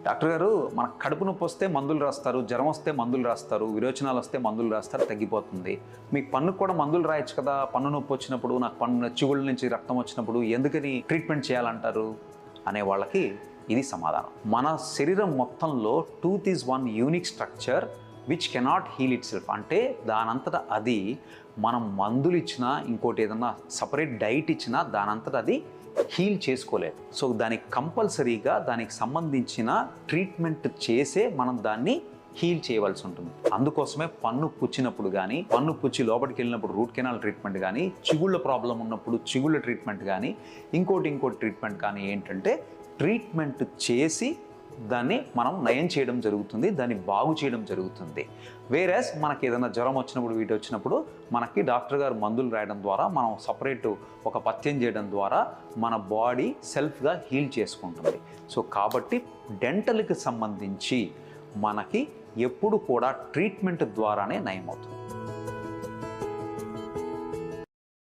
Doctor గారు మన కడుపు నొప్పి వస్తే మందులు రాస్తారు, జ్వరం వస్తే మందులు రాస్తారు, విరోచనాలు వస్తే మందులు రాస్తారు, తగ్గిపోతుంది. మీకు పన్నుకు కూడా మందులు రాయొచ్చు కదా, పన్ను నొప్పి వచ్చినప్పుడు, నాకు పన్ను చిగుళ్ళ నుంచి రక్తం వచ్చినప్పుడు ఎందుకని ట్రీట్మెంట్ చేయాలంటారు అనే వాళ్ళకి ఇది సమాధానం. మన శరీరం మొత్తంలో tooth is one unique structure which cannot heal itself. అంటే దానంతటా అది మనం మందులు ఇచ్చినా, ఇంకోటి ఏదన్నా సపరేట్ డైట్ ఇచ్చినా దానంతటా అది హీల్ చేసుకోలేదు. సో దానికి కంపల్సరీగా దానికి సంబంధించిన ట్రీట్మెంట్ చేసే మనం దాన్ని హీల్ చేయవలసి ఉంటుంది. అందుకోసమే పన్ను పుచ్చినప్పుడు కానీ, పన్ను పుచ్చి లోపలికి వెళ్ళినప్పుడు రూట్ కెనాల్ ట్రీట్మెంట్ కానీ, చిగుళ్ళ ప్రాబ్లం ఉన్నప్పుడు చిగుళ్ళ ట్రీట్మెంట్ కానీ, ఇంకోటి ట్రీట్మెంట్ కానీ ఏంటంటే ట్రీట్మెంట్ చేసి దాన్ని మనం నయం చేయడం జరుగుతుంది, దాన్ని బాగు చేయడం జరుగుతుంది. వేరేస్ మనకి ఏదైనా జ్వరం వచ్చినప్పుడు, వీటి వచ్చినప్పుడు మనకి డాక్టర్ గారు మందులు రాయడం ద్వారా, మనం సపరేట్ ఒక పథ్యం చేయడం ద్వారా మన బాడీ సెల్ఫ్గా హీల్ చేసుకుంటుంది. సో కాబట్టి డెంటల్కి సంబంధించి మనకి ఎప్పుడు కూడా ట్రీట్మెంట్ ద్వారానే నయం అవుతుంది.